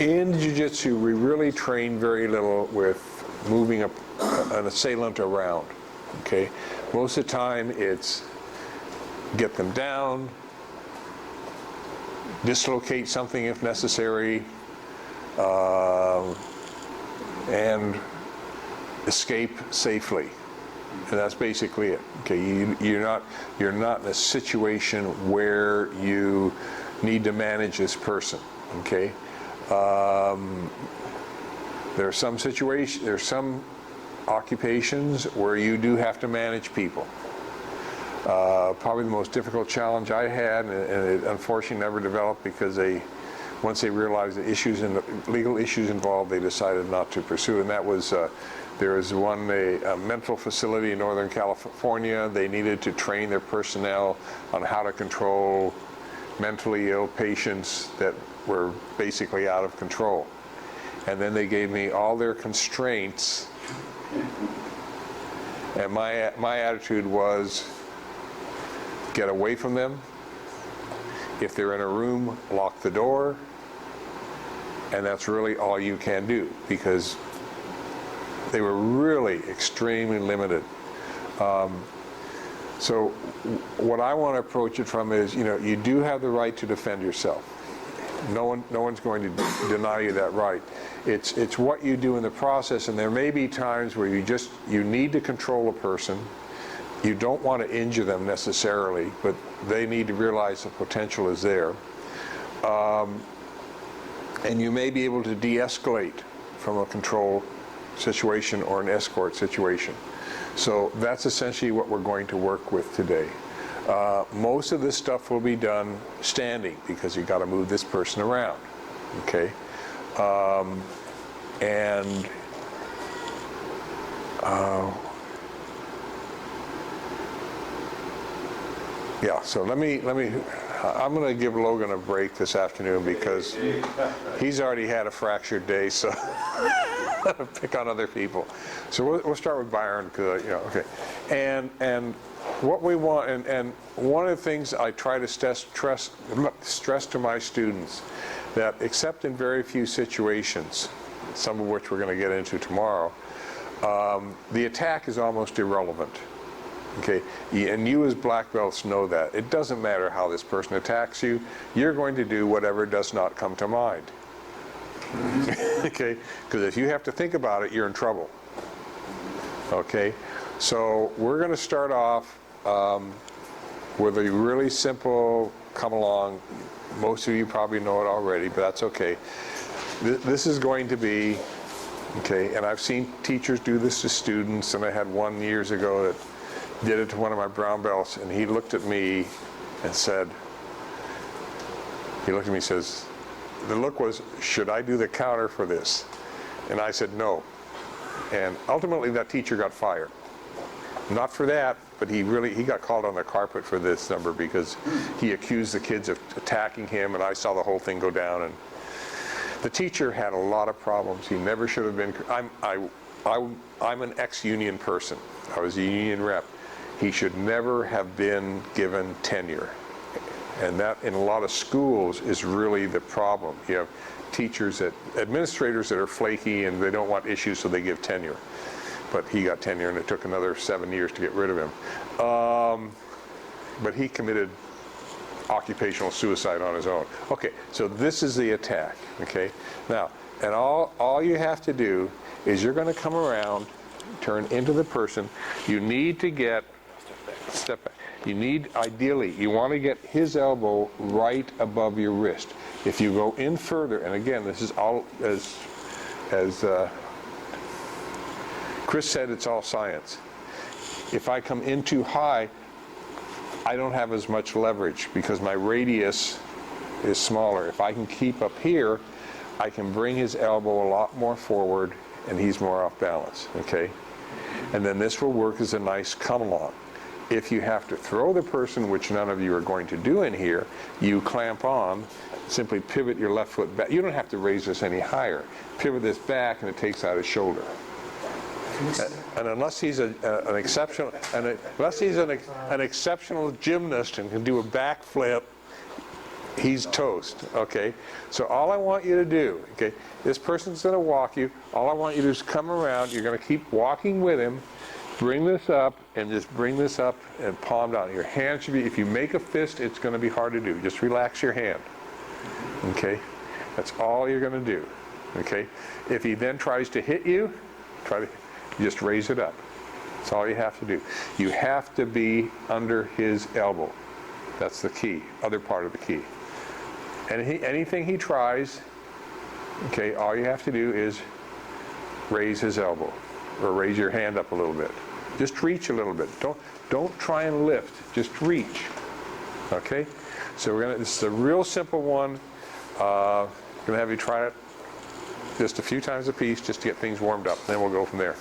In Jiu-Jitsu, we really train very little with moving an assailant around, okay? Most of the time it's get them down, dislocate something if necessary, and escape safely. And that's basically it. Okay, you're not in a situation where you need to manage this person. Okay, there are some situations, there's some occupations where you do have to manage people. Probably the most difficult challenge I had, and it unfortunately never developed because once they realized the legal issues involved, they decided not to pursue. And that was, there was a mental facility in Northern California. They needed to train their personnel on how to control mentally ill patients that were basically out of control. And then they gave me all their constraints. And my attitude was, get away from them. If they're in a room, lock the door. And that's really all you can do, because they were really extremely limited. So what I want to approach it from is, you do have the right to defend yourself. No one's going to deny you that right. It's what you do in the process, and there may be times where you need to control a person. You don't want to injure them necessarily, but they need to realize the potential is there. And you may be able to de-escalate from a control situation or an escort situation. So that's essentially what we're going to work with today. Most of this stuff will be done standing, because you've got to move this person around. Okay? Yeah, so I'm going to give Logan a break this afternoon because he's already had a fractured day, so pick on other people. So we'll start with Byron, because, okay. And what we want, and one of the things I try to stress to my students, that except in very few situations, some of which we're going to get into tomorrow, the attack is almost irrelevant. Okay, and you as black belts know that. It doesn't matter how this person attacks you, you're going to do whatever does not come to mind. Okay, because if you have to think about it, you're in trouble. Okay, so we're going to start off with a really simple come along. Most of you probably know it already, but that's okay. This is going to be, okay, and I've seen teachers do this to students, and I had one years ago that did it to one of my brown belts, and he looked at me and said, says, the look was, should I do the counter for this? And I said, no. And ultimately that teacher got fired. Not for that, but he got called on the carpet for this number because he accused the kids of attacking him, and I saw the whole thing go down. And the teacher had a lot of problems. He never should have been. I'm an ex-union person. I was a union rep. He should never have been given tenure. And that, in a lot of schools, is really the problem. You have administrators that are flaky and they don't want issues, so they give tenure. But he got tenure, and it took another 7 years to get rid of him. But he committed occupational suicide on his own. Okay, so this is the attack, okay? Now, and all you have to do is you're going to come around, turn into the person. You need to get, step back. Ideally, you want to get his elbow right above your wrist. If you go in further, and again, this is all, as Chris said, it's all science. If I come in too high, I don't have as much leverage because my radius is smaller. If I can keep up here, I can bring his elbow a lot more forward, and he's more off balance, okay? And then this will work as a nice come-along. If you have to throw the person, which none of you are going to do in here, you clamp on, simply pivot your left foot back. You don't have to raise this any higher. Pivot this back, and it takes out his shoulder. And unless he's an exceptional gymnast and can do a backflip, He's toast, okay? So all I want you to do, okay, this person's going to walk you. All I want you to do is come around. You're going to keep walking with him. Bring this up and just bring this up and palm down. Your hand should be, if you make a fist, it's going to be hard to do. Just relax your hand, okay? That's all you're going to do, okay? If he then tries to hit you, just raise it up. That's all you have to do. You have to be under his elbow. That's the key, other part of the key. And anything he tries, okay, all you have to do is raise his elbow or raise your hand up a little bit. Just reach a little bit. Don't try and lift. Just reach. Okay? So this is a real simple one. Gonna have you try it just a few times a piece just to get things warmed up. Then we'll go from there.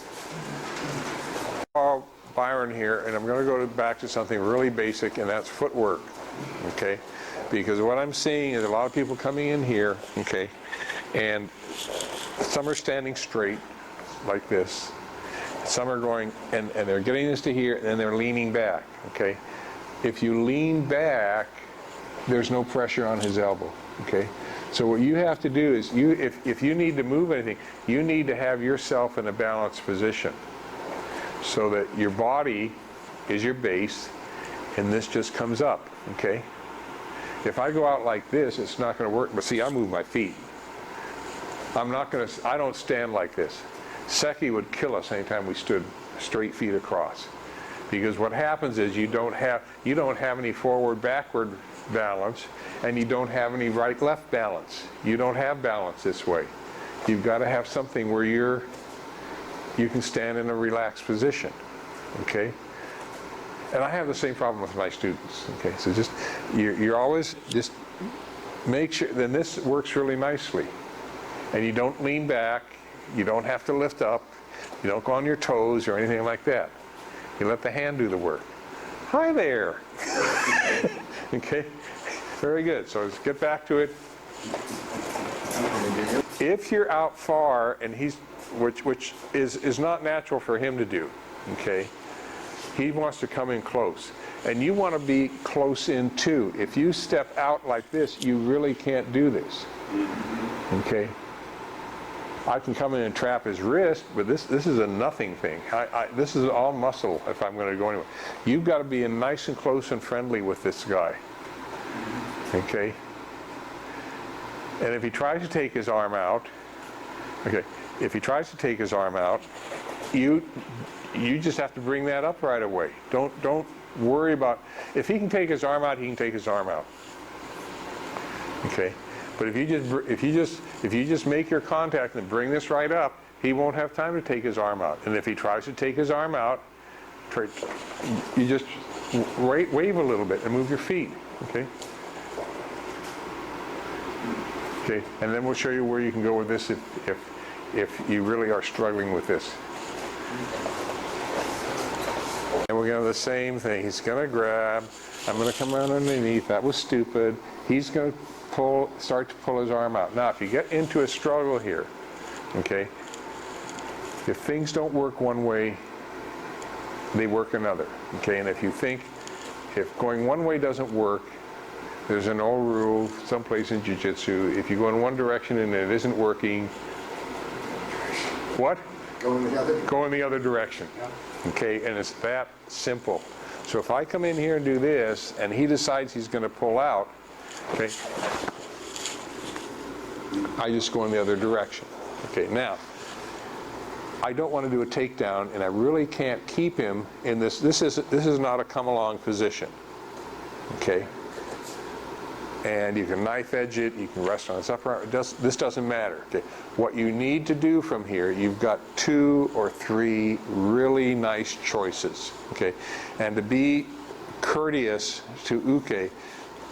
Byron here, and I'm going to go back to something really basic, and that's footwork. Okay? Because what I'm seeing is a lot of people coming in here, okay, and some are standing straight like this. Some are going, and they're getting this to here, and then they're leaning back, okay? If you lean back, there's no pressure on his elbow, okay? So what you have to do is, if you need to move anything, you need to have yourself in a balanced position so that your body is your base, and this just comes up, okay? If I go out like this, it's not going to work. But see, I move my feet. I don't stand like this. Seki would kill us anytime we stood straight feet across. Because what happens is you don't have any forward-backward balance, and you don't have any right-left balance. You don't have balance this way. You've got to have something where you can stand in a relaxed position, okay? And I have the same problem with my students, okay? So just, you're always, just make sure, then this works really nicely. And you don't lean back, you don't have to lift up, you don't go on your toes or anything like that. You let the hand do the work. Hi there. Okay, very good. So let's get back to it. If you're out far, and which is not natural for him to do, okay? He wants to come in close. And you want to be close in too. If you step out like this, you really can't do this. Okay? I can come in and trap his wrist, but this is a nothing thing. This is all muscle if I'm going to go anywhere. You've got to be nice and close and friendly with this guy. Okay? And if he tries to take his arm out, okay, if he tries to take his arm out, you just have to bring that up right away. Don't worry about, if he can take his arm out, he can take his arm out. Okay? But if you just make your contact and bring this right up, he won't have time to take his arm out. And if he tries to take his arm out, you just wave a little bit and move your feet. Okay? Okay, and then we'll show you where you can go with this if you really are struggling with this. And we're going to do the same thing. He's going to grab. I'm going to come around underneath. That was stupid. He's going to start to pull his arm out. Now, if you get into a struggle here, okay, if things don't work one way, they work another. Okay, and if you think if going one way doesn't work, there's an old rule someplace in Jiu-Jitsu. If you go in one direction and it isn't working, what? Go in the other direction. Yeah. Okay, and it's that simple. So if I come in here and do this, and he decides he's going to pull out, okay, I just go in the other direction. Okay, now, I don't want to do a takedown, and I really can't keep him in this. This is not a come-along position. Okay? And you can knife edge it, you can rest on its upper arm. This doesn't matter. Okay? What you need to do from here, you've got 2 or 3 really nice choices. Okay? And to be courteous to Uke,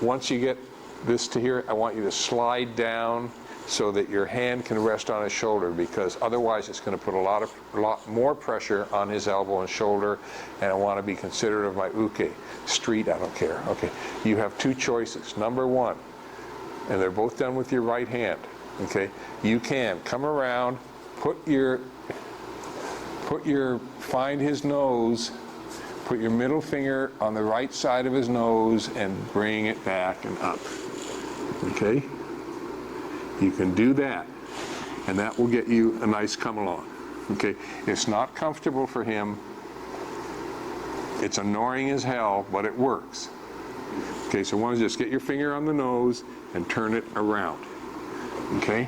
once you get this to here, I want you to slide down so that your hand can rest on his shoulder, because otherwise it's going to put a lot more pressure on his elbow and shoulder, and I want to be considerate of my Uke. Street, I don't care. Okay, you have 2 choices. Number 1, and they're both done with your right hand. Okay, you can come around, find his nose, put your middle finger on the right side of his nose, and bring it back and up. Okay? You can do that, and that will get you a nice come along. Okay? It's not comfortable for him. It's annoying as hell, but it works. Okay, so one is just get your finger on the nose and turn it around. Okay?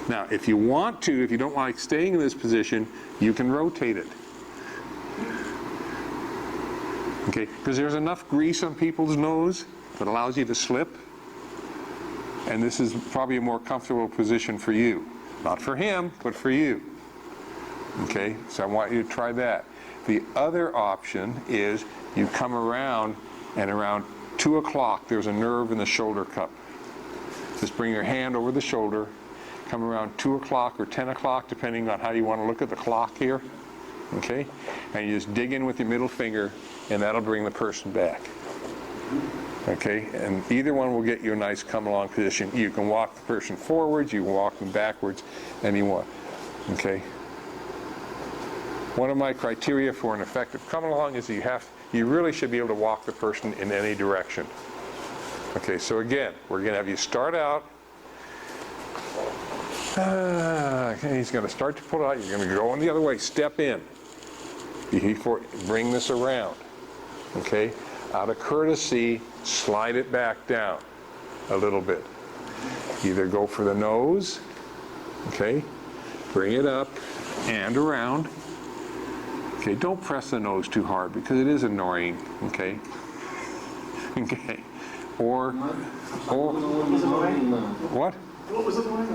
Now, if you want to, if you don't like staying in this position, you can rotate it. Okay, because there's enough grease on people's nose that allows you to slip. And this is probably a more comfortable position for you. Not for him, but for you. Okay, so I want you to try that. The other option is you come around, and around 2 o'clock there's a nerve in the shoulder cup. Just bring your hand over the shoulder, come around 2 o'clock or 10 o'clock, depending on how you want to look at the clock here. Okay, and you just dig in with your middle finger, and that'll bring the person back. Okay, and either one will get you a nice come along position. You can walk the person forwards, you can walk them backwards, any one. Okay. One of my criteria for an effective come along is you really should be able to walk the person in any direction. Okay, so again, we're going to have you start out. Okay, he's going to start to pull out. You're going to go in the other way. Step in. Bring this around. Okay, out of courtesy, slide it back down a little bit. Either go for the nose. Okay, bring it up and around. Okay, don't press the nose too hard because it is annoying. Okay. Okay. Or what? What was the point?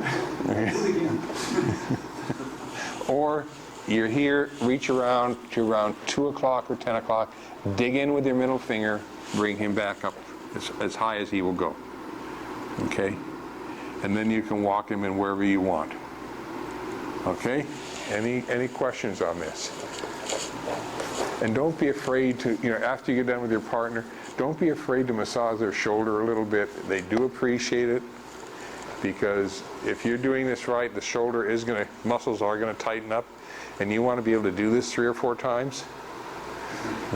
Or you're here, reach around to around 2 o'clock or 10 o'clock, dig in with your middle finger, bring him back up as high as he will go. Okay? And then you can walk him in wherever you want. Okay? Any questions on this? And don't be afraid to, after you get done with your partner, don't be afraid to massage their shoulder a little bit. They do appreciate it, because if you're doing this right, the shoulder muscles are going to tighten up, and you want to be able to do this 3 or 4 times.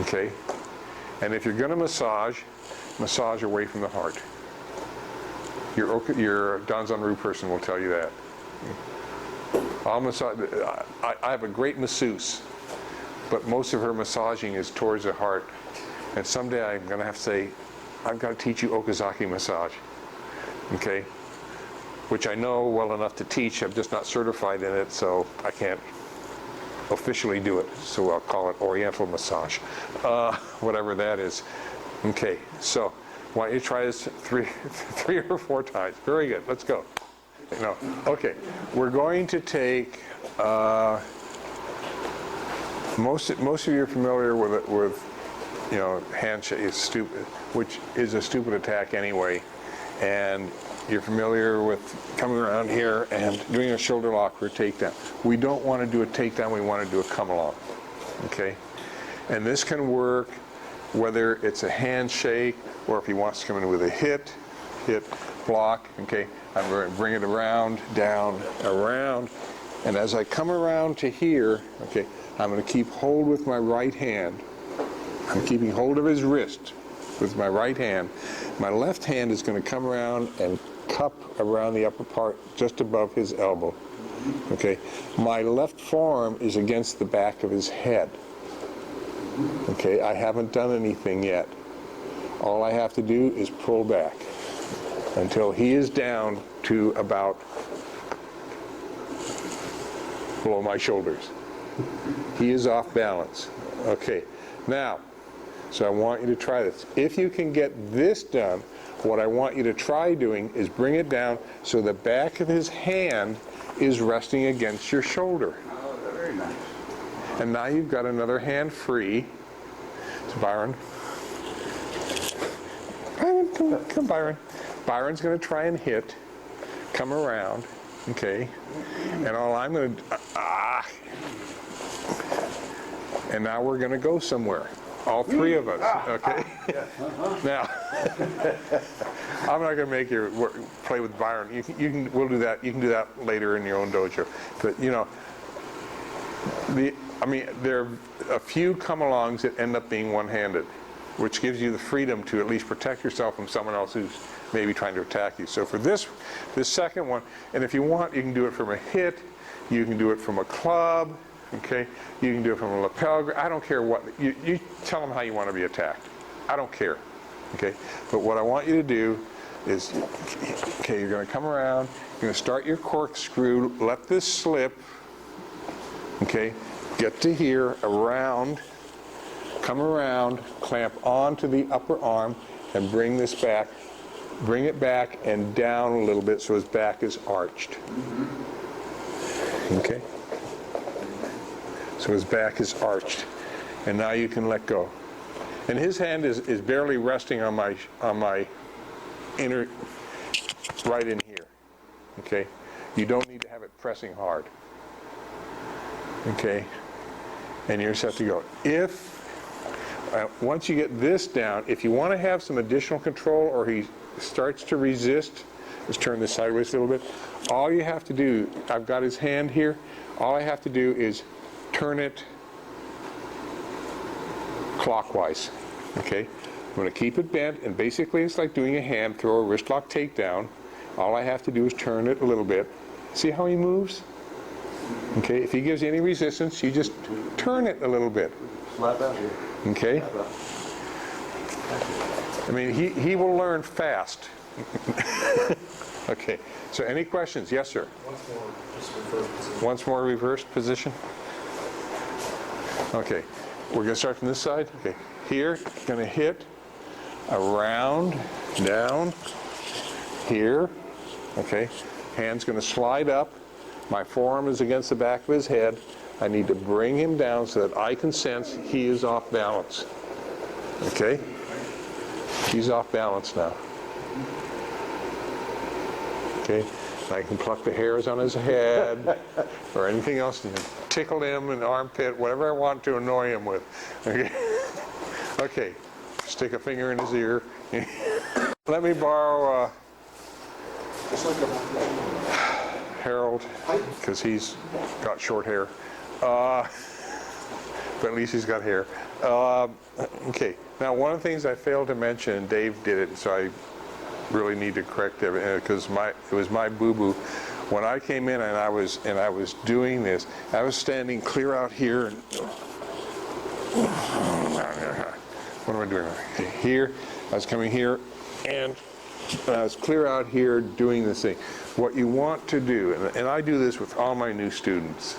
Okay? And if you're going to massage away from the heart. Your Danzanru person will tell you that. I'll massage. I have a great masseuse, but most of her massaging is towards the heart. And someday I'm going to have to say, I've got to teach you Okazaki massage. Okay? Which I know well enough to teach. I'm just not certified in it, so I can't officially do it. So I'll call it Oriental massage. Whatever that is. Okay, so why don't you try this three or 4 times. Very good. Let's go. No. Okay. We're going to take most of you are familiar with handshake is stupid, which is a stupid attack anyway, and you're familiar with coming around here and doing a shoulder lock or a takedown. We don't want to do a takedown. We want to do a come along. Okay, and this can work whether it's a handshake or if he wants to come in with a hit, block. Okay, I'm going to bring it around, down, around, and as I come around to here, okay, I'm going to keep hold with my right hand. I'm keeping hold of his wrist with my right hand. My left hand is going to come around and cup around the upper part just above his elbow. Okay, my left forearm is against the back of his head. Okay, I haven't done anything yet. All I have to do is pull back until he is down to about below my shoulders. He is off balance. Okay, now, so I want you to try this. If you can get this done, what I want you to try doing is bring it down so the back of his hand is resting against your shoulder. Oh, very nice. And now you've got another hand free. It's Byron. Byron, come Byron. Byron's going to try and hit. Come around. Okay. And all I'm going to... And now we're going to go somewhere. All 3 of us. Okay. Now, I'm not going to make you play with Byron. We'll do that. You can do that later in your own dojo. But there are a few come-alongs that end up being one-handed, which gives you the freedom to at least protect yourself from someone else who's maybe trying to attack you. So for this second one, and if you want, you can do it from a hit, you can do it from a club, okay? You can do it from a lapel. I don't care what, you tell them how you want to be attacked. I don't care, okay? But what I want you to do is, okay, you're going to come around, you're going to start your corkscrew, let this slip, okay? Get to here, around, come around, clamp onto the upper arm, and bring this back. Bring it back and down a little bit so his back is arched. Okay? So his back is arched. And now you can let go. And his hand is barely resting on my inner, right in here. Okay? You don't need to have it pressing hard. Okay? And you're set to go. Once you get this down, if you want to have some additional control or he starts to resist, let's turn this sideways a little bit. All you have to do, I've got his hand here, all I have to do is turn it clockwise, okay? I'm going to keep it bent, and basically it's like doing a hand throw, a wrist lock takedown. All I have to do is turn it a little bit. See how he moves? Okay, if he gives you any resistance, you just turn it a little bit. Slap out here. Okay? I mean, he will learn fast. Okay, so any questions? Yes, sir? Once more reversed position. Okay, we're going to start from this side. Okay, here, going to hit, around, down, here. Okay, hand's going to slide up. My forearm is against the back of his head. I need to bring him down so that I can sense he is off balance. Okay? He's off balance now. Okay? I can pluck the hairs on his head or anything else, tickle him in the armpit, whatever I want to annoy him with. Okay? Okay. Stick a finger in his ear. Let me borrow Harold, because he's got short hair. But at least he's got hair. Okay, now one of the things I failed to mention, and Dave did it, so I really need to correct it, because it was my boo-boo. When I came in and I was doing this, I was standing clear out here. And, what am I doing? Okay, here, I was coming here, and I was clear out here doing this thing. What you want to do, and I do this with all my new students,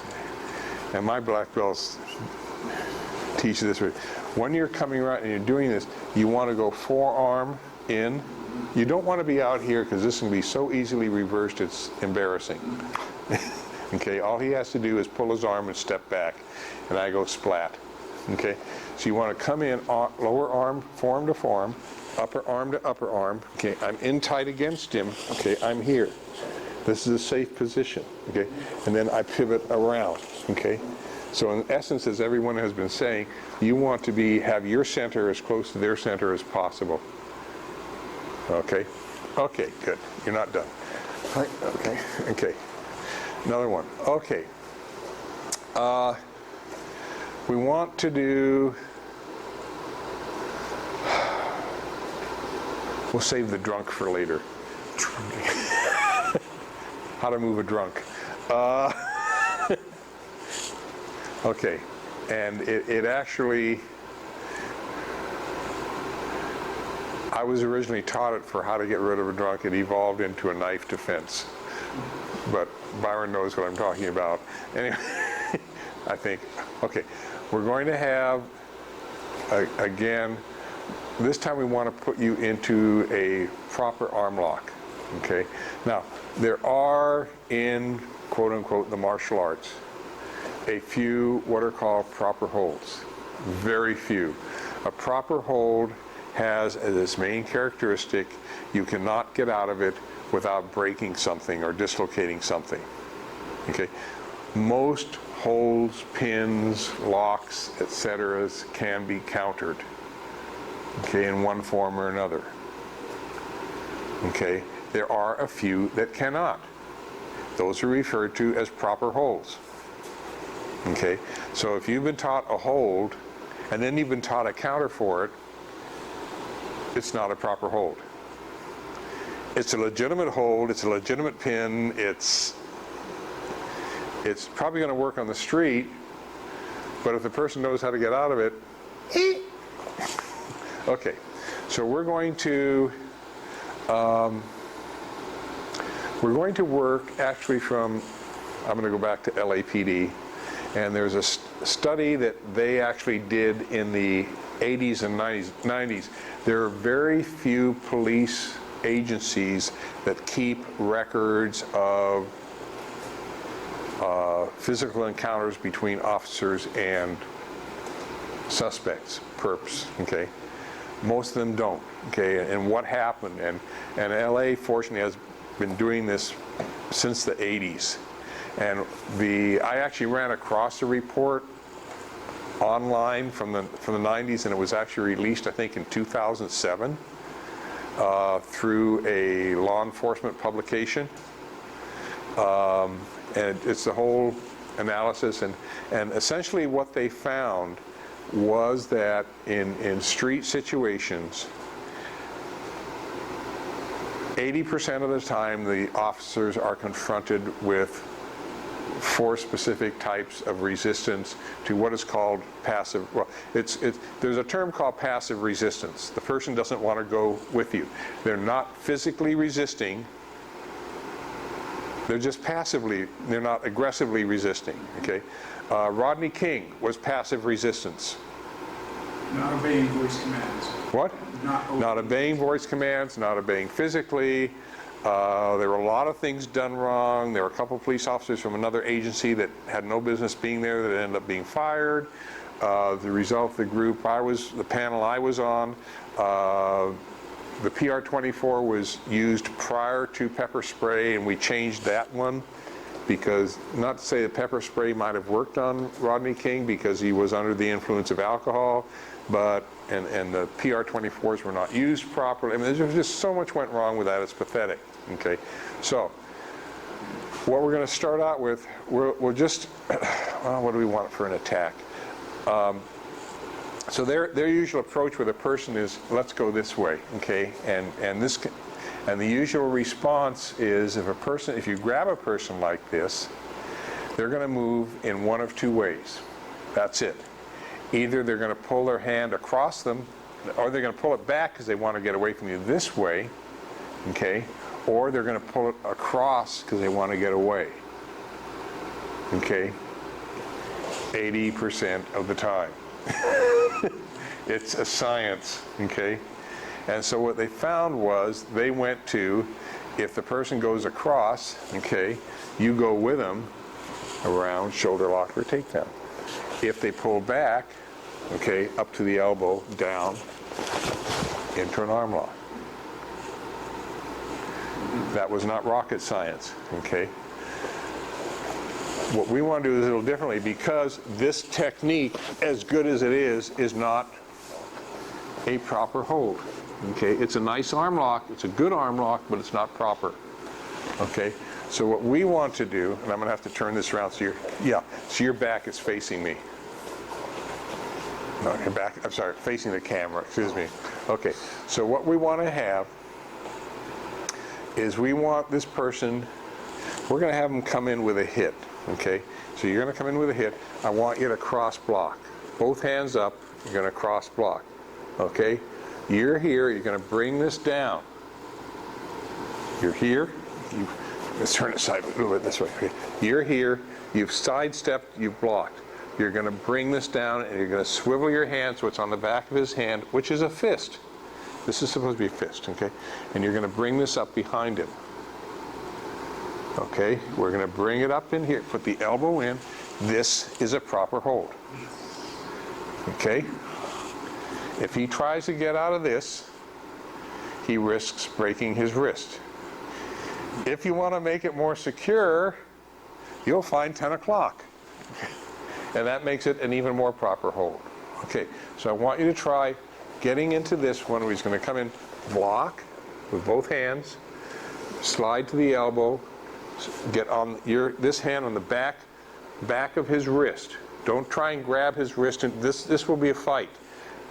and my black belts teach this way. When you're coming around and you're doing this, you want to go forearm in. You don't want to be out here because this can be so easily reversed, it's embarrassing. Okay, all he has to do is pull his arm and step back, and I go splat. Okay, so you want to come in, lower arm, forearm to forearm, upper arm to upper arm. Okay, I'm in tight against him. Okay, I'm here. This is a safe position. Okay, and then I pivot around. Okay, so in essence, as everyone has been saying, you want to have your center as close to their center as possible. Okay, okay, good. You're not done. Okay, okay. Another one. Okay. We want to do. We'll save the drunk for later. How to move a drunk. Okay, and it actually, I was originally taught it for how to get rid of a drunk. It evolved into a knife defense. But Byron knows what I'm talking about. Anyway, I think, okay, we're going to have, again, this time we want to put you into a proper arm lock, okay? Now, there are in, quote unquote, the martial arts, a few what are called proper holds. Very few. A proper hold has as its main characteristic, you cannot get out of it without breaking something or dislocating something, okay? Most holds, pins, locks, etc. can be countered, okay, in one form or another. Okay, there are a few that cannot. Those are referred to as proper holds. Okay, so if you've been taught a hold and then you've been taught a counter for it, it's not a proper hold. It's a legitimate hold, it's a legitimate pin, it's probably going to work on the street, but if the person knows how to get out of it, okay, so we're going to work actually from, I'm going to go back to LAPD, and there's a study that they actually did in the 80s and 90s. There are very few police agencies that keep records of physical encounters between officers and suspects, perps, okay? Most of them don't, okay? And what happened, and LA fortunately has been doing this since the 80s. And I actually ran across a report online from the 90s, and it was actually released, I think, in 2007 through a law enforcement publication. And it's the whole analysis, and essentially what they found was that in street situations, 80% of the time the officers are confronted with 4 specific types of resistance to what is called passive, well, there's a term called passive resistance. The person doesn't want to go with you. They're not physically resisting, they're just passively, they're not aggressively resisting, okay? Rodney King was passive resistance. Not obeying voice commands. What? Not obeying voice commands, not obeying physically. There were a lot of things done wrong. There were a couple of police officers from another agency that had no business being there that ended up being fired. The result of the group the panel I was on, the PR-24 was used prior to pepper spray, and we changed that one because, not to say that pepper spray might have worked on Rodney King because he was under the influence of alcohol, but, and the PR-24s were not used properly. I mean, there's just so much went wrong with that, it's pathetic, okay? So, what we're going to start out with, we'll just, well, what do we want for an attack? So their usual approach with a person is, let's go this way, okay? And the usual response is, if you grab a person like this, they're going to move in one of 2 ways. That's it. Either they're going to pull their hand across them, or they're going to pull it back because they want to get away from you this way, okay? Or they're going to pull it across because they want to get away, okay? 80% of the time. It's a science, okay? And so what they found was they went to, if the person goes across, okay, you go with them around shoulder lock or takedown. If they pull back, okay, up to the elbow, down, into an arm lock. That was not rocket science, okay? What we want to do is a little differently, because this technique, as good as it is not a proper hold, okay? It's a nice arm lock, it's a good arm lock, but it's not proper, okay? So what we want to do, and I'm going to have to turn this around so your back is facing me. No, your back, I'm sorry, facing the camera, excuse me. Okay, so what we want to have is we want this person, we're going to have them come in with a hit, okay? So you're going to come in with a hit. I want you to cross block. Both hands up, you're going to cross block, okay? You're here, you're going to bring this down. You're here, let's turn it side a little bit this way. Okay. You're here, you've sidestepped, you've blocked. You're going to bring this down and you're going to swivel your hand so it's on the back of his hand, which is a fist. This is supposed to be a fist, okay? And you're going to bring this up behind him. Okay, we're going to bring it up in here, put the elbow in. This is a proper hold. Okay? If he tries to get out of this, he risks breaking his wrist. If you want to make it more secure, you'll find 10 o'clock. And that makes it an even more proper hold. Okay, so I want you to try getting into this one where he's going to come in, block with both hands, slide to the elbow, get on this hand on the back of his wrist. Don't try and grab his wrist. And this will be a fight.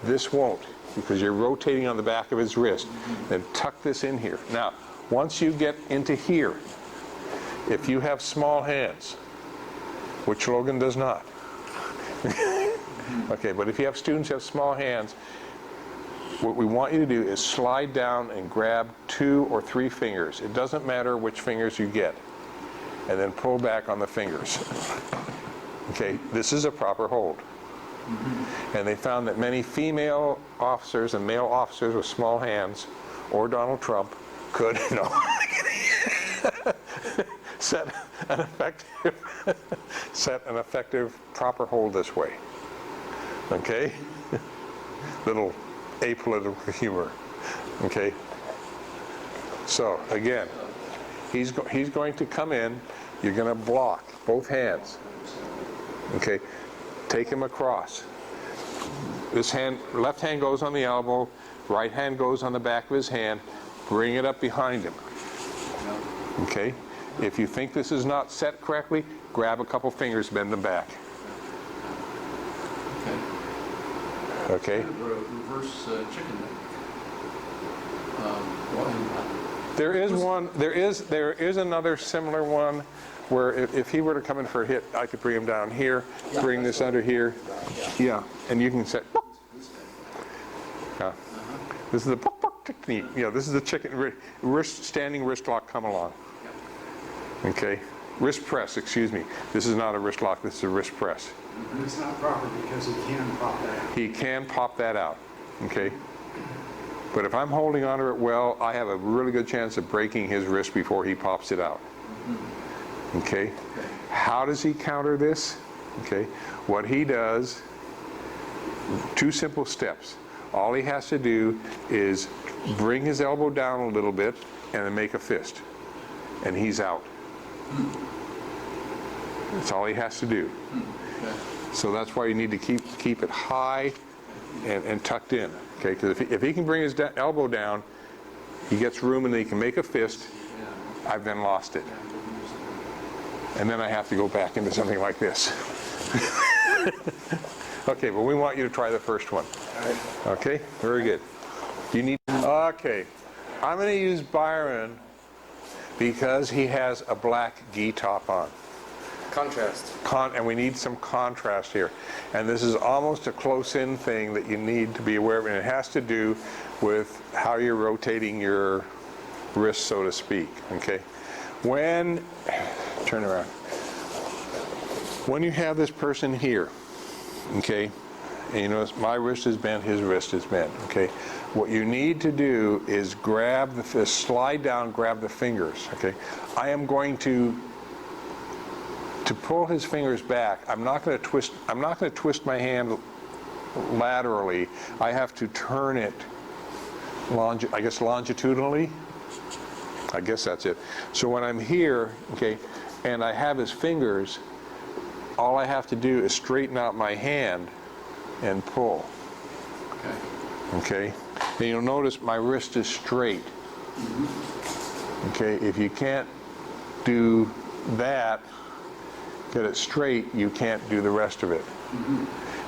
This won't, because you're rotating on the back of his wrist. Then tuck this in here. Now, Once you get into here, if you have small hands, which Logan does not, okay, but if you have students who have small hands, what we want you to do is slide down and grab 2 or 3 fingers. It doesn't matter which fingers you get. And then pull back on the fingers. Okay, this is a proper hold. And they found that many female officers and male officers with small hands, or Donald Trump, could, you know, set an effective proper hold this way. Okay? Little apolitical humor. Okay? So again, he's going to come in. You're going to block both hands. Okay? Take him across. This hand, left hand goes on the elbow, right hand goes on the back of his hand. Bring it up behind him. Okay? If you think this is not set correctly, grab a couple fingers, bend them back. Okay? Reverse chicken neck. There is one. There is another similar one where if he were to come in for a hit, I could bring him down here, bring this under here, yeah, and you can set. Yeah. This is the technique. Yeah, this is the chicken wrist, standing wrist lock. Come along. Okay, wrist press. Excuse me. This is not a wrist lock. This is a wrist press. And it's not proper because he can pop that out. He can pop that out. Okay. But if I'm holding onto it well, I have a really good chance of breaking his wrist before he pops it out. Okay? How does he counter this? Okay? What he does, 2 simple steps. All he has to do is bring his elbow down a little bit and then make a fist. And he's out. That's all he has to do. So that's why you need to keep it high and tucked in. Okay, because if he can bring his elbow down, he gets room and then he can make a fist. I've then lost it. And then I have to go back into something like this. Okay, but we want you to try the first one. Okay, very good. You need. Okay, I'm going to use Byron because he has a black gi top on. Contrast. And we need some contrast here. And this is almost a close-in thing that you need to be aware of, and it has to do with how you're rotating your wrist, so to speak. Okay? Turn around. When you have this person here, okay, and you notice my wrist is bent, his wrist is bent, okay? What you need to do is grab the fist, slide down, grab the fingers, okay? I am going to pull his fingers back. I'm not going to twist my hand laterally. I have to turn it longitudinally. I guess that's it. So when I'm here, okay, and I have his fingers, all I have to do is straighten out my hand and pull. Okay? And you'll notice my wrist is straight. Okay, if you can't do that, get it straight, you can't do the rest of it.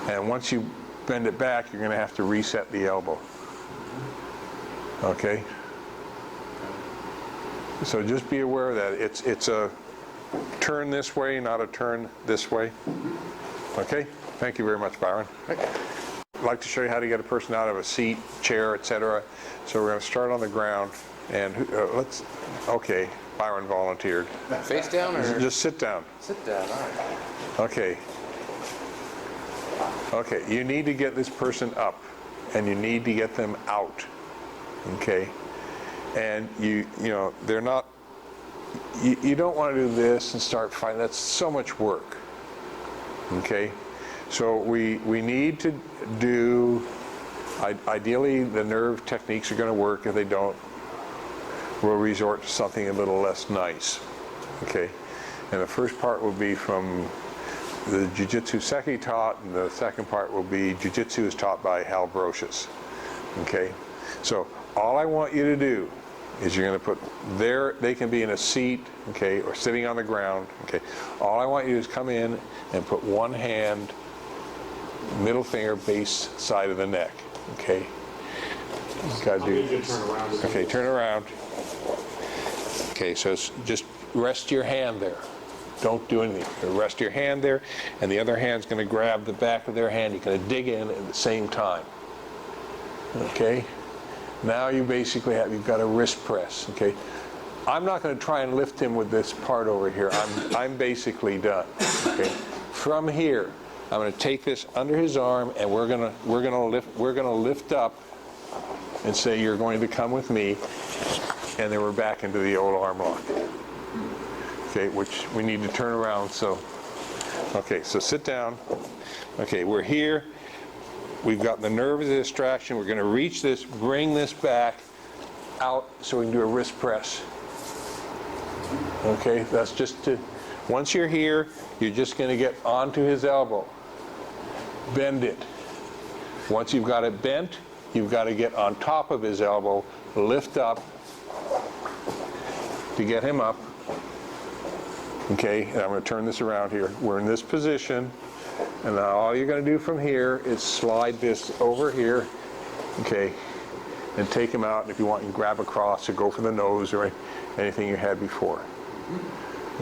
And once you bend it back, you're going to have to reset the elbow. Okay? So just be aware of that. It's a turn this way, not a turn this way. Okay? Thank you very much, Byron. I'd like to show you how to get a person out of a seat, chair, etc. So we're going to start on the ground. And okay, Byron volunteered. Face down or? Just sit down. Sit down, all right. Okay. Okay, you need to get this person up, and you need to get them out. Okay? And you know, they're not, you don't want to do this and start fighting. That's so much work. Okay? So we need to do, ideally the nerve techniques are going to work. If they don't, we'll resort to something a little less nice. Okay? And the first part will be from the Jiu-Jitsu Seki taught, and the second part will be Jiu-Jitsu is taught by Hal Brocious. Okay? So all I want you to do is you're going to put they can be in a seat, okay, or sitting on the ground, okay. All I want you to do is come in and put one hand, middle finger, base side of the neck, okay. You gotta do. Turn around. Okay, turn around. Okay, so just rest your hand there. Don't do anything. Rest your hand there, and the other hand's going to grab the back of their hand. You're going to dig in at the same time. Okay? Now you basically you've got a wrist press. Okay? I'm not going to try and lift him with this part over here. I'm basically done. Okay? From here, I'm going to take this under his arm, and we're going to lift up and say, you're going to come with me, and then we're back into the old arm lock. Okay, which we need to turn around, so, okay, so sit down. Okay, we're here. We've got the nerve of the distraction. We're going to reach this, bring this back out so we can do a wrist press. Okay, that's just to, once you're here, you're just going to get onto his elbow. Bend it. Once you've got it bent, you've got to get on top of his elbow, lift up to get him up. Okay, and I'm going to turn this around here. We're in this position, and now all you're going to do from here is slide this over here, okay, and take him out. And if you want, you can grab across or go for the nose or anything you had before.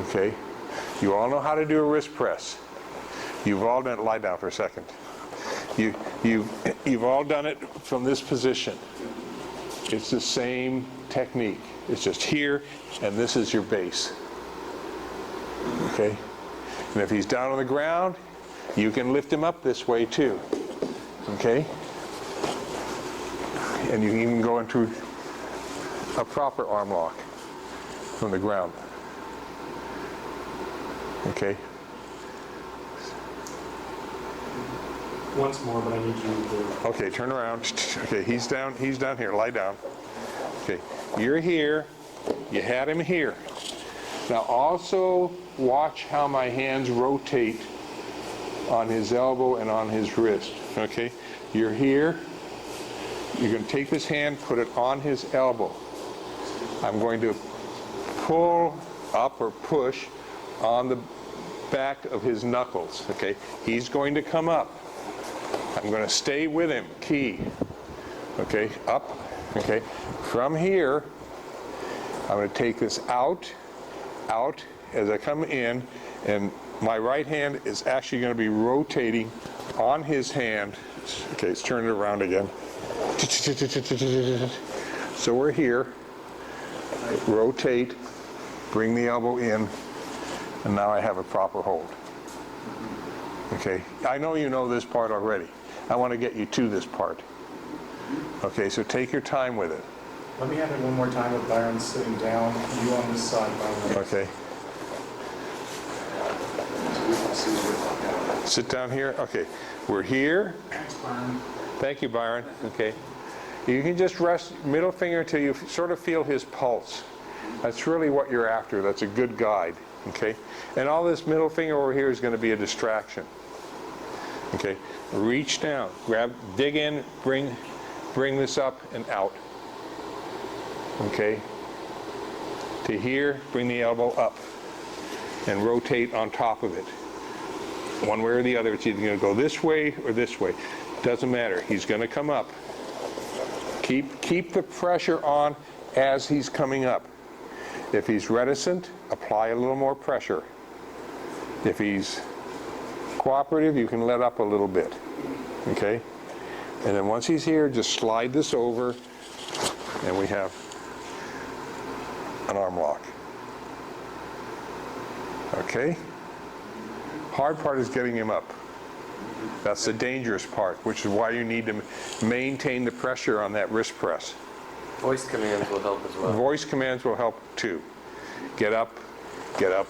Okay, you all know how to do a wrist press. You've all done it. Lie down for a second. You've all done it from this position. It's the same technique. It's just here, and this is your base. Okay, and if he's down on the ground, you can lift him up this way too. Okay, and you can even go into a proper arm lock from the ground. Okay. Once more, but I need you to... Okay, turn around. Okay, he's down here. Lie down. Okay, you're here. You had him here. Now also watch how my hands rotate on his elbow and on his wrist. Okay, you're here. You're going to take this hand, put it on his elbow. I'm going to pull up or push on the back of his knuckles. Okay, he's going to come up. I'm going to stay with him. Key. Okay, up. Okay, from here, I'm going to take this out as I come in, and my right hand is actually going to be rotating on his hand. Okay, let's turn it around again. So we're here. Rotate, bring the elbow in, and now I have a proper hold. Okay, I know you know this part already. I want to get you to this part. Okay, so take your time with it. Let me have it one more time with Byron sitting down, you on this side, Byron. Okay. Sit down here. Okay, we're here. Thanks, Byron. Thank you, Byron. Okay. You can just rest middle finger till you sort of feel his pulse. That's really what you're after. That's a good guide. Okay. And all this middle finger over here is going to be a distraction. Okay. Reach down, grab, dig in, bring this up and out. Okay. To here, bring the elbow up and rotate on top of it. One way or the other, it's either going to go this way or this way. Doesn't matter. He's going to come up. Keep the pressure on as he's coming up. If he's reticent, apply a little more pressure. If he's cooperative, you can let up a little bit. Okay? And then once he's here, just slide this over, and we have an arm lock. Okay? Hard part is getting him up. That's the dangerous part, which is why you need to maintain the pressure on that wrist press. Voice commands will help as well. Voice commands will help too. Get up, get up.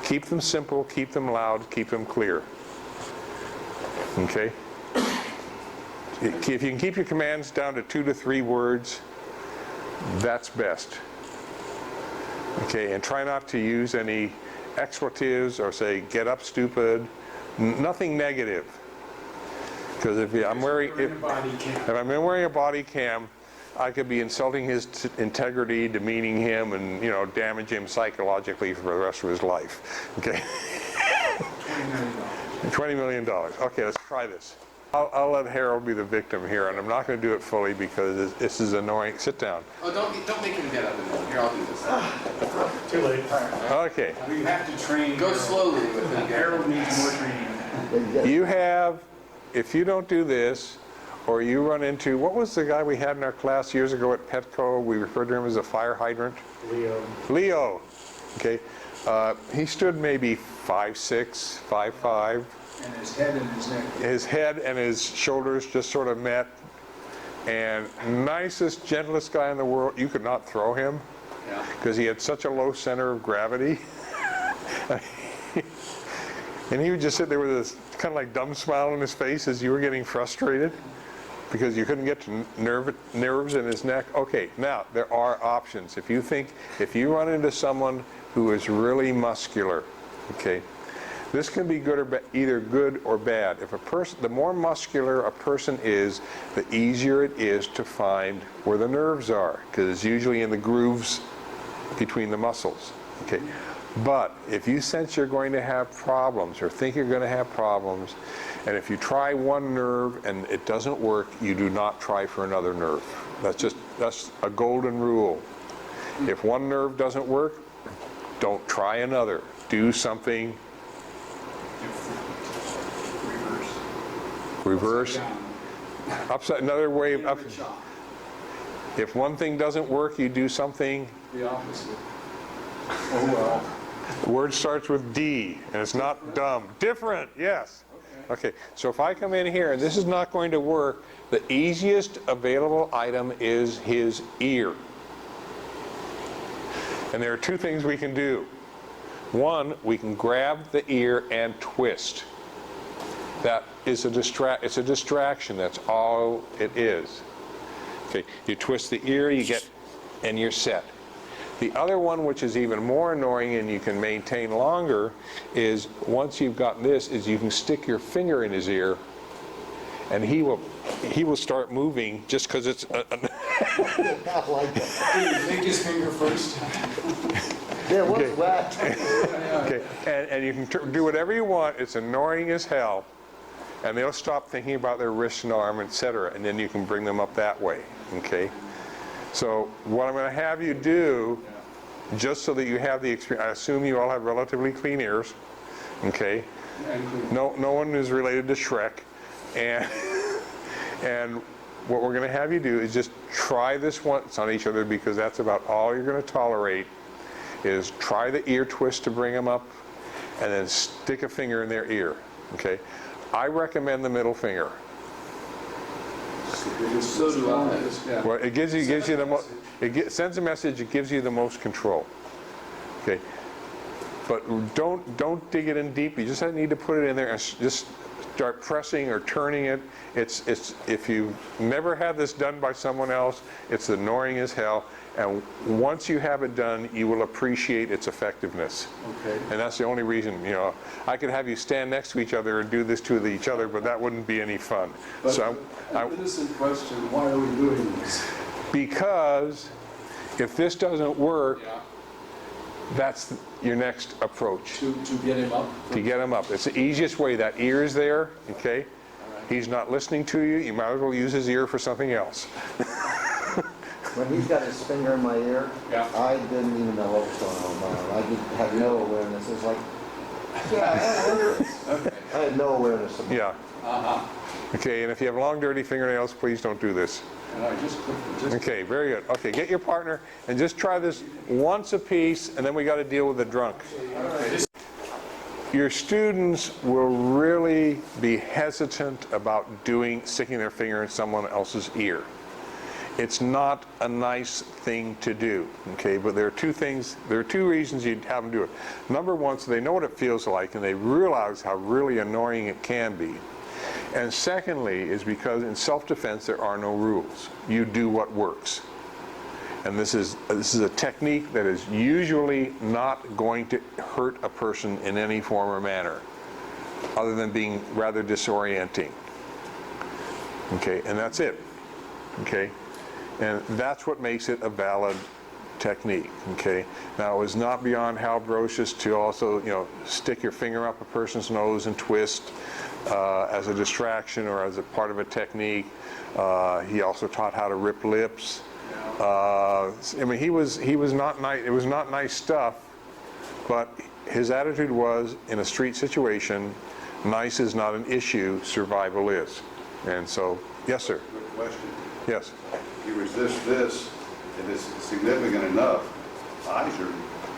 Keep them simple, keep them loud, keep them clear. Okay? If you can keep your commands down to 2 to 3 words, that's best. Okay, and try not to use any expletives or say, get up, stupid. Nothing negative. Because if I'm wearing a body cam, I could be insulting his integrity, demeaning him, and damage him psychologically for the rest of his life. Okay. $20 million. Okay, let's try this. I'll let Harold be the victim here, and I'm not going to do it fully because this is annoying. Sit down. Oh, don't make him get up and here, I'll do this. Too late. Okay. We have to train. Go slowly with him. Harold needs more training. You have, if you don't do this, or you run into, what was the guy we had in our class years ago at Petco? We referred to him as a fire hydrant. Leo. Okay. He stood maybe 5'6", 5'5". And his head and his neck. His head and his shoulders just sort of met. And nicest, gentlest guy in the world. You could not throw him because he had such a low center of gravity. And he would just sit there with this kind of like dumb smile on his face as you were getting frustrated because you couldn't get to nerves in his neck. Okay, now there are options. If you run into someone who is really muscular, okay, this can be good or either good or bad. If a person, the more muscular a person is, the easier it is to find where the nerves are because it's usually in the grooves between the muscles. Okay. But if you sense you're going to have problems or think you're going to have problems, and if you try one nerve and it doesn't work, you do not try for another nerve. That's a golden rule. If one nerve doesn't work, don't try another. Do something. Reverse. Upside, another way up. If one thing doesn't work, you do something. The opposite. Oh well. The word starts with D, and it's not dumb. Different, yes. Okay, so if I come in here, and this is not going to work, the easiest available item is his ear. And there are two things we can do. One, we can grab the ear and twist. That is it's a distraction, that's all it is. Okay, you twist the ear, and you're set. The other one, which is even more annoying and you can maintain longer, is once you've got this, is you can stick your finger in his ear and he will start moving just because it's Not like that. Take his finger first. Yeah, what's that? okay, and you can do whatever you want. It's annoying as hell, and they'll stop thinking about their wrist and arm, etc., and then you can bring them up that way. Okay. So what I'm going to have you do, just so that you have the experience, I assume you all have relatively clean ears, okay? No one is related to Shrek, and what we're going to have you do is just try this once on each other because that's about all you're going to tolerate. Is try the ear twist to bring them up, and then stick a finger in their ear. Okay? I recommend the middle finger. So do I. Well, it gives you the most. It sends a message. It gives you the most control. Okay, but don't dig it in deep. You just need to put it in there and just start pressing or turning it. It's if you've never had this done by someone else, it's annoying as hell. And once you have it done, you will appreciate its effectiveness. Okay. And that's the only reason, I could have you stand next to each other and do this to each other, but that wouldn't be any fun. But So an innocent question, why are we doing this? because if this doesn't work, that's your next approach. To get him up? To get him up. It's the easiest way. That ear is there, okay? He's not listening to you. You might as well use his ear for something else. When he's got his finger in my ear, I didn't even know what was going on. I just had no awareness. It was like, I had no awareness of it. Yeah. Okay, and if you have long, dirty fingernails, please don't do this. Okay, very good. Okay, get your partner and just try this once a piece, and then we got to deal with the drunk. Your students will really be hesitant about sticking their finger in someone else's ear. It's not a nice thing to do, okay? But there are two reasons you'd have them do it. Number one, so they know what it feels like and they realize how really annoying it can be. And secondly, is because in self-defense there are no rules. You do what works. And this is a technique that is usually not going to hurt a person in any form or manner, other than being rather disorienting. Okay, and that's it. Okay? And that's what makes it a valid technique, okay? Now, it was not beyond Halbrocious to also, you know, stick your finger up a person's nose and twist as a distraction or as a part of a technique. He also taught how to rip lips. I mean, he was not nice. It was not nice stuff, but his attitude was, in a street situation, nice is not an issue, survival is. And so, yes, sir. Good question. Yes. You resist this, and it's significant enough. Eyes are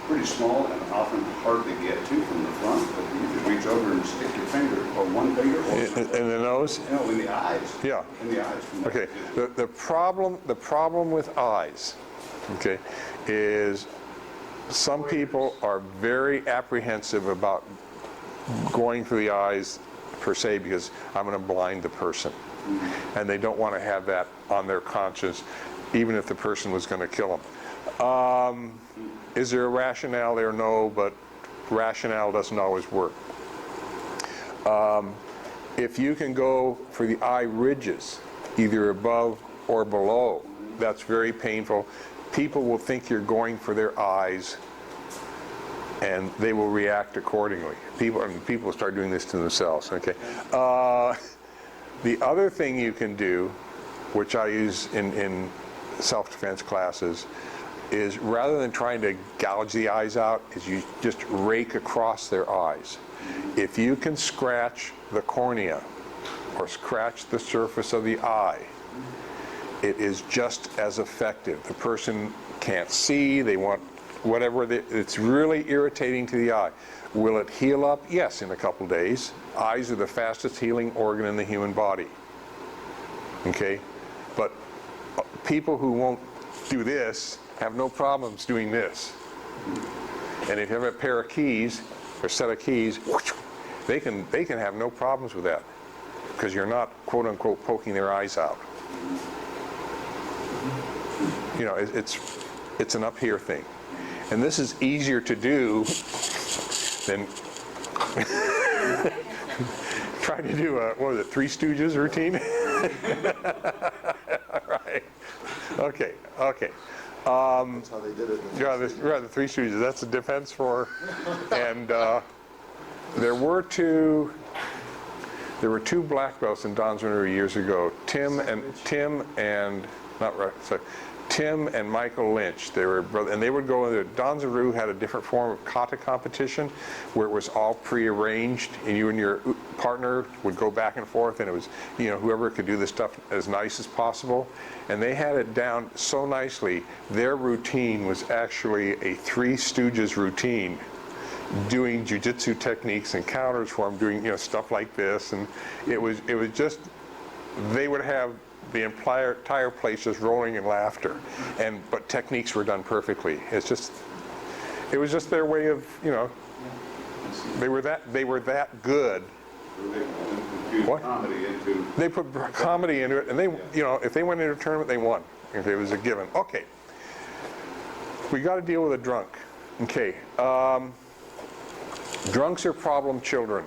pretty small and often hard to get to from the front, but you can reach over and stick your finger, or one finger, or In the nose? you know, in the eyes. Yeah. In the eyes. From Okay. The problem with eyes, okay, is some people are very apprehensive about going for the eyes per se because I'm going to blind the person, and they don't want to have that on their conscience, even if the person was going to kill them. Is there a rationale there? No, but rationale doesn't always work. If you can go for the eye ridges, either above or below, that's very painful. People will think you're going for their eyes, and they will react accordingly. People will start doing this to themselves. Okay. The other thing you can do, which I use in self-defense classes, is rather than trying to gouge the eyes out, is you just rake across their eyes. If you can scratch the cornea or scratch the surface of the eye, it is just as effective. The person can't see, they want whatever, it's really irritating to the eye. Will it heal up? Yes, in a couple days. Eyes are the fastest healing organ in the human body. Okay? But people who won't do this have no problems doing this. And if you have a pair of keys, or set of keys, they can have no problems with that, because you're not, quote unquote, poking their eyes out. You know, it's an up here thing. And this is easier to do than trying to do a, what was it, Three Stooges routine? Right. Okay. That's how they did it. Yeah, the Three Stooges. That's the defense for, and there were two black belts in Don's Manure years ago. Tim and Michael Lynch. They were brother, and they would go into Don's Manure had a different form of kata competition where it was all prearranged, and you and your partner would go back and forth, and it was, you know, whoever could do the stuff as nice as possible. And they had it down so nicely. Their routine was actually a Three Stooges routine, doing jiu-jitsu techniques and counters for them, doing, you know, stuff like this, and it was just, they would have the entire place just rolling in laughter, but techniques were done perfectly. It was just their way of, you know, they were that good. What? Comedy into. They put comedy into it, and they, you know, if they went into a tournament, they won. If it was a given. Okay. We got to deal with a drunk. Okay. Drunks are problem children,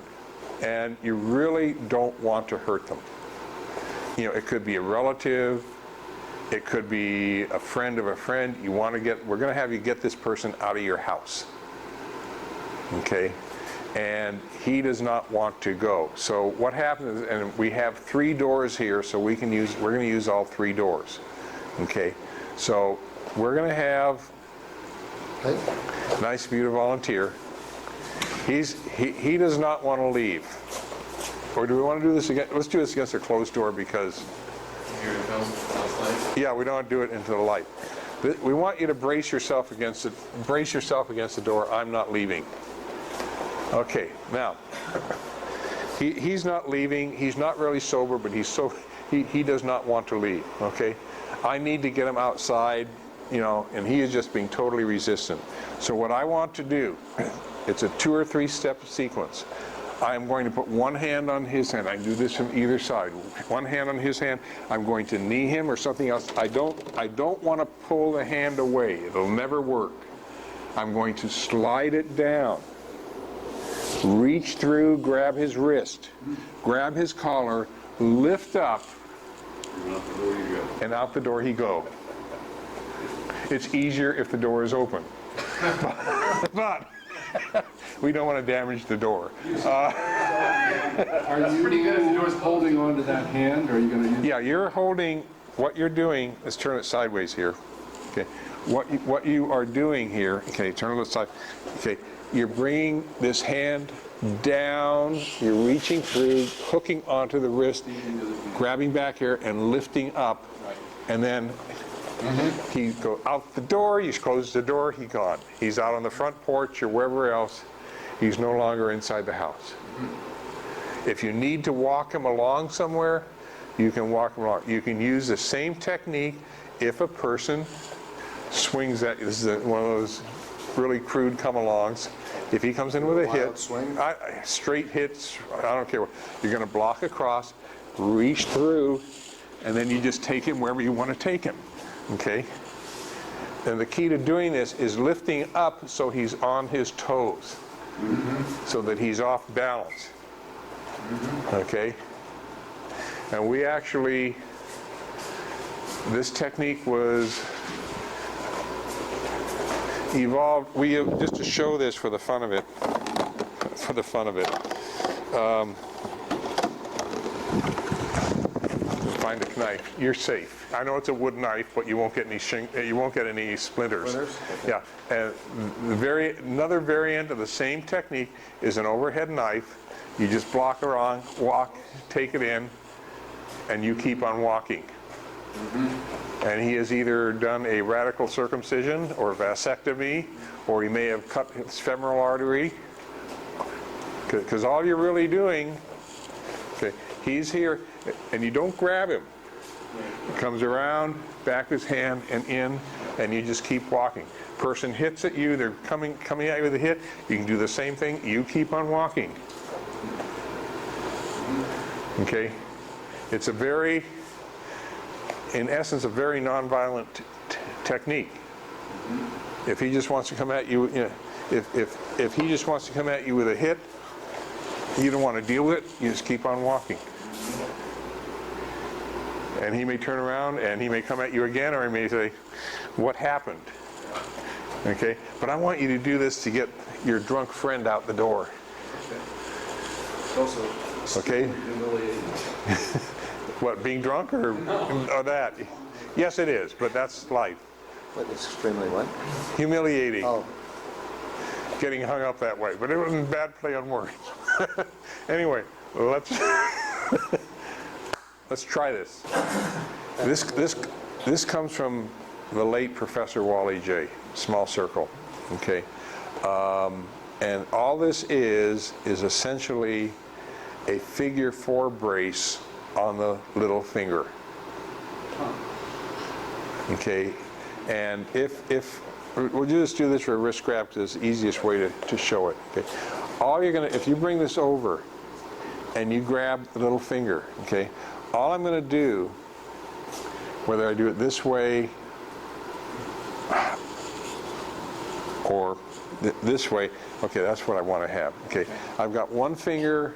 and you really don't want to hurt them. You know, it could be a relative, it could be a friend of a friend. We're going to have you get this person out of your house. Okay? And he does not want to go. So what happens is, and we have 3 doors here, so we're going to use all 3 doors. Okay? So we're going to have nice view to volunteer. He does not want to leave. Or do we want to do this again? Let's do this against a closed door, because Here it comes, outside. yeah, we don't want to do it into the light. We want you to brace yourself against it. Brace yourself against the door. I'm not leaving. Okay, now he's not leaving. He's not really sober, but he does not want to leave. Okay, I need to get him outside, you know, and he is just being totally resistant. So what I want to do, it's a 2 or 3 step sequence. I am going to put one hand on his hand. I do this from either side. One hand on his hand. I'm going to knee him or something else. I don't want to pull the hand away. It'll never work. I'm going to slide it down. Reach through, grab his wrist, grab his collar, lift up, And out the door you go. and out the door he go. It's easier if the door is open. But we don't want to damage the door. Are pretty good if the you door's holding on to that hand, or are you going to use? Yeah, you're holding, what you're doing, let's turn it sideways here. Okay, what you are doing here, okay, turn it side. Okay, you're bringing this hand down, you're reaching through, hooking onto the wrist, grabbing back here and lifting up, and then he go out the door, you close the door, he's gone. He's out on the front porch or wherever else. He's no longer inside the house. If you need to walk him along somewhere, you can walk him along. You can use the same technique if a person swings that. This is one of those really crude come-alongs. If he comes in with a hit, Wild swing? straight hits, I don't care what, you're going to block across, reach through, and then you just take him wherever you want to take him. Okay? And the key to doing this is lifting up so he's on his toes, so that he's off balance. Okay? And we actually, this technique was evolved, just to show this for the fun of it, find a knife. You're safe. I know it's a wood knife, but you won't get any splinters. Yeah. And another variant of the same technique is an overhead knife. You just block around, walk, take it in, and you keep on walking. And he has either done a radical circumcision or vasectomy, or he may have cut his femoral artery. Because all you're really doing, okay, he's here, and you don't grab him. He comes around, back his hand, and in, and you just keep walking. Person hits at you, they're coming at you with a hit, you can do the same thing, you keep on walking. Okay? It's a very, in essence, a very nonviolent technique. If he just wants to come at you, if he just wants to come at you with a hit, you don't want to deal with it, you just keep on walking. And he may turn around and he may come at you again, or he may say, what happened? Okay? But I want you to do this to get your drunk friend out the door. It's also Okay? humiliating. What, being drunk or that? Yes, it is, but that's life. What, it's extremely what? Humiliating. Oh, Getting hung up that way, but it wasn't a bad play on words. Anyway, let's try this. This comes from the late Professor Wally J. Small circle. Okay, and all this is essentially a figure 4 brace on the little finger. Okay, and if we'll just do this for a wrist grab because it's the easiest way to show it. Okay, all you're gonna, if you bring this over and you grab the little finger, okay, all I'm gonna do, whether I do it this way or this way, okay, that's what I want to have. Okay, I've got one finger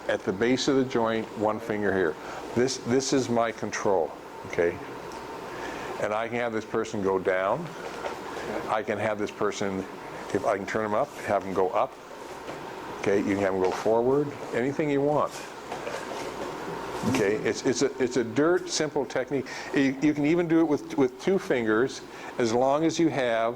at the base of the joint, one finger here. This is my control. Okay, and I can have this person go down. I can have this person, if I can turn them up, have them go up. Okay, you can have them go forward. Anything you want. Okay, it's a dirt simple technique. You can even do it with 2 fingers, as long as you have,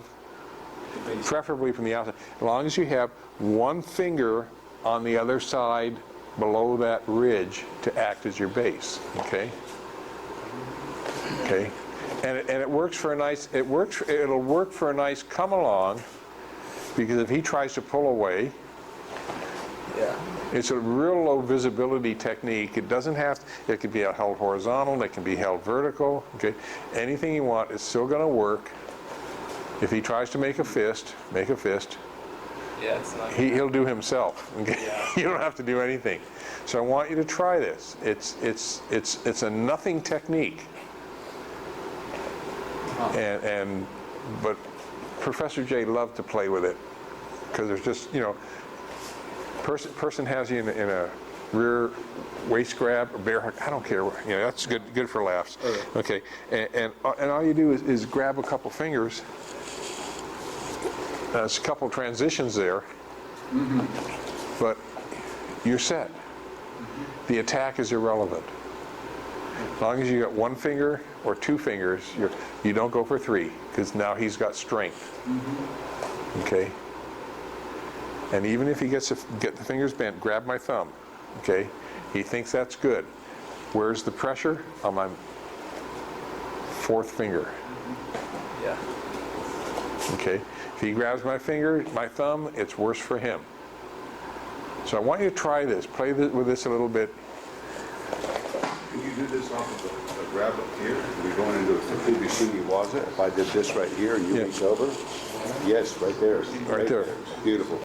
preferably from the outside, as long as you have one finger on the other side below that ridge to act as your base. Okay. Okay. And it works for a nice. It'll work for a nice come along, because if he tries to pull away, yeah. it's a real low visibility technique. It doesn't have. It can be held horizontal. It can be held vertical. Okay, anything you want. It's still going to work. If he tries to make a fist, make a fist. Yeah, it's not. He'll do himself. Okay? Yeah. You don't have to do anything. So I want you to try this. It's a nothing technique. But Professor J loved to play with it, because there's just, person has you in rear waist grab, or bear hug, I don't care, that's good for laughs. Okay, and all you do is grab a couple fingers. There's a couple transitions there, but you're set. The attack is irrelevant. As long as you got one finger or two fingers, you don't go for three, because now he's got strength. Okay? And even if he get the fingers bent, grab my thumb. Okay? He thinks that's good. Where's the pressure? On my fourth finger. Yeah. Okay? If he grabs my thumb, it's worse for him. So I want you to try this. Play with this a little bit. Can you do this off of a grab up here? We're going into a Budoshin Waza. If I did this right here and you reach over? Yes, right there. Right there. Beautiful.